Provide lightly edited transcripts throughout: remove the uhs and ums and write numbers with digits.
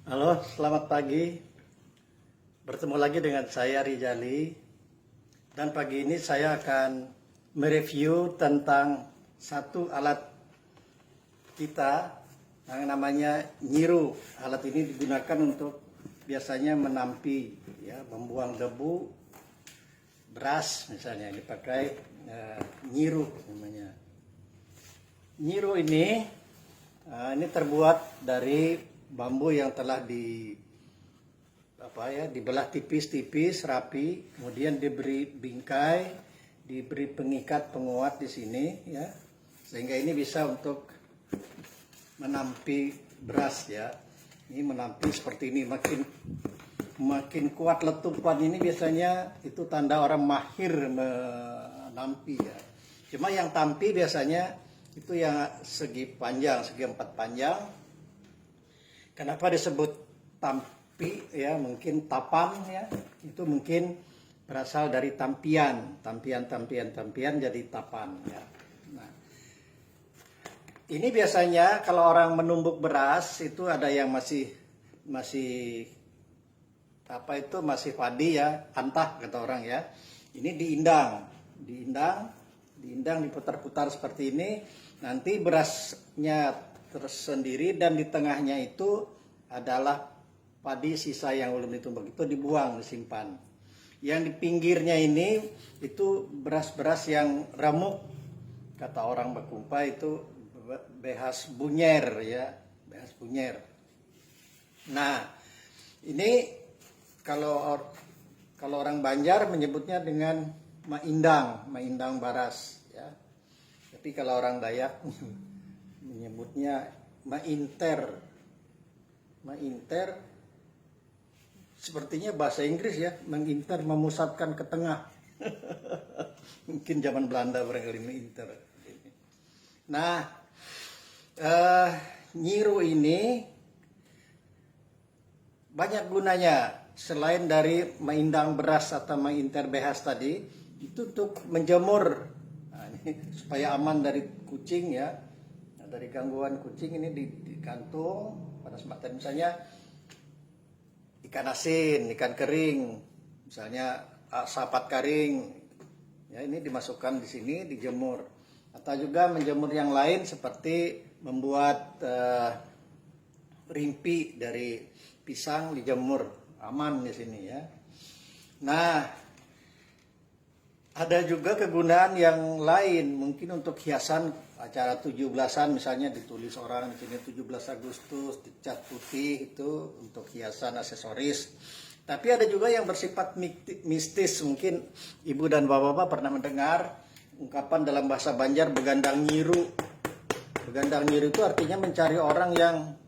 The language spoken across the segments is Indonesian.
Halo, selamat pagi. Bertemu lagi dengan saya Rijali. Dan pagi ini saya akan mereview tentang satu alat kita yang namanya nyiru. Alat ini digunakan untuk biasanya menampi, ya, membuang debu, beras misalnya dipakai nyiru namanya. Nyiru ini terbuat dari bambu yang telah dibelah tipis-tipis rapi, kemudian diberi bingkai, diberi pengikat penguat di sini, ya, sehingga ini bisa untuk menampi beras, ya. Ini menampi seperti ini, makin kuat letupan ini biasanya itu tanda orang mahir menampi, ya. Cuma yang tampi biasanya itu yang segi panjang, segi 4 panjang. Kenapa disebut tampi, ya, mungkin tapan, ya, itu mungkin berasal dari tampian jadi tapan, ya. Nah, ini biasanya kalau orang menumbuk beras itu ada yang masih masih padi, ya, antah kata orang, ya. Ini diindang diputar-putar seperti ini, nanti berasnya tersendiri dan di tengahnya itu adalah padi sisa yang belum ditumbuk, itu dibuang, disimpan. Yang di pinggirnya ini itu beras-beras yang remuk, kata orang Bakumpa itu behas bunyer, ya, behas bunyer. Nah, ini kalau orang Banjar menyebutnya dengan maindang baras, ya. Tapi kalau orang Dayak menyebutnya mainter sepertinya bahasa Inggris, ya, menginter, memusatkan ke tengah. Mungkin zaman Belanda barangkali mainter. Nah, nyiru ini banyak gunanya selain dari maindang beras atau mainter behas tadi, itu untuk menjemur. Nah, ini supaya aman dari kucing, ya, dari gangguan kucing. Ini digantung pada sematan, misalnya ikan asin, ikan kering, misalnya sapat kering, ya, ini dimasukkan di sini, dijemur. Atau juga menjemur yang lain seperti membuat rimpi dari pisang, dijemur, aman di sini, ya. Nah, ada juga kegunaan yang lain, mungkin untuk hiasan acara 17-an, misalnya ditulis orang di sini 17 Agustus, dicat putih, itu untuk hiasan aksesoris. Tapi ada juga yang bersifat mistis, mungkin ibu dan bapak-bapak pernah mendengar ungkapan dalam bahasa Banjar begandang nyiru. Begandang nyiru itu artinya mencari orang yang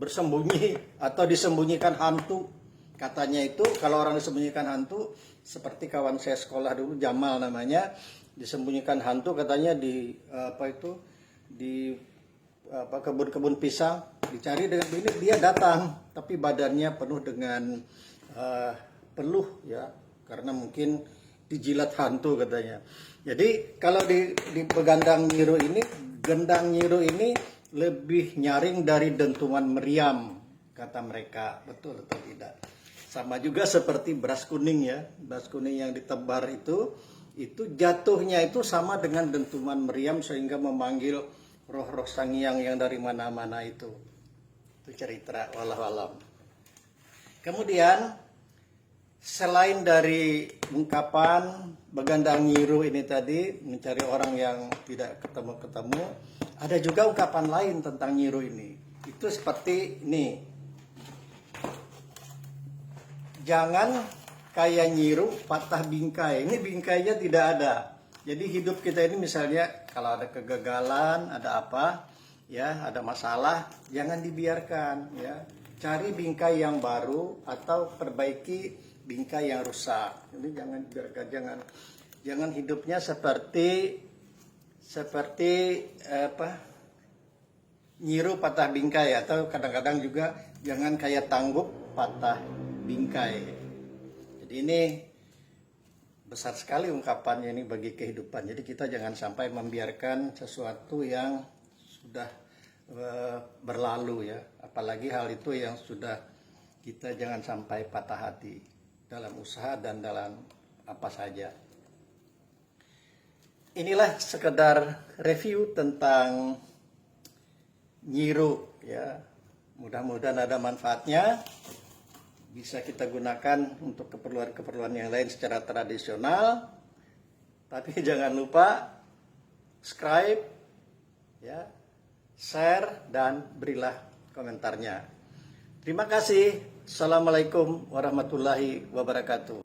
bersembunyi atau disembunyikan hantu. Katanya itu kalau orang disembunyikan hantu, seperti kawan saya sekolah dulu, Jamal namanya, disembunyikan hantu katanya di kebun-kebun pisang, dicari dengan ini, dia datang tapi badannya penuh dengan peluh, ya, karena mungkin dijilat hantu katanya. Jadi kalau di begandang nyiru ini, gendang nyiru ini lebih nyaring dari dentuman meriam, kata mereka. Betul atau tidak? Sama juga seperti beras kuning, ya, beras kuning yang ditebar itu jatuhnya itu sama dengan dentuman meriam sehingga memanggil roh-roh sangiang yang dari mana-mana itu. Itu cerita, wallahualam. Kemudian selain dari ungkapan begandang nyiru ini tadi, mencari orang yang tidak ketemu-ketemu, ada juga ungkapan lain tentang nyiru ini. Itu seperti ini. Jangan kayak nyiru patah bingkai. Ini bingkainya tidak ada. Jadi hidup kita ini misalnya kalau ada kegagalan, ada apa, ya, ada masalah, jangan dibiarkan, ya. Cari bingkai yang baru atau perbaiki bingkai yang rusak. Ini jangan dibiarkan, jangan hidupnya seperti nyiru patah bingkai, atau kadang-kadang juga jangan kayak tangguk patah bingkai. Jadi ini besar sekali ungkapannya ini bagi kehidupan. Jadi kita jangan sampai membiarkan sesuatu yang sudah berlalu ya. Apalagi hal itu yang sudah kita jangan sampai patah hati dalam usaha dan dalam apa saja. Inilah sekedar review tentang Nyiro ya. Mudah-mudahan ada manfaatnya. Bisa kita gunakan untuk keperluan-keperluan yang lain secara tradisional. Tapi jangan lupa subscribe ya, share dan berilah komentarnya. Terima kasih. Assalamualaikum warahmatullahi wabarakatuh.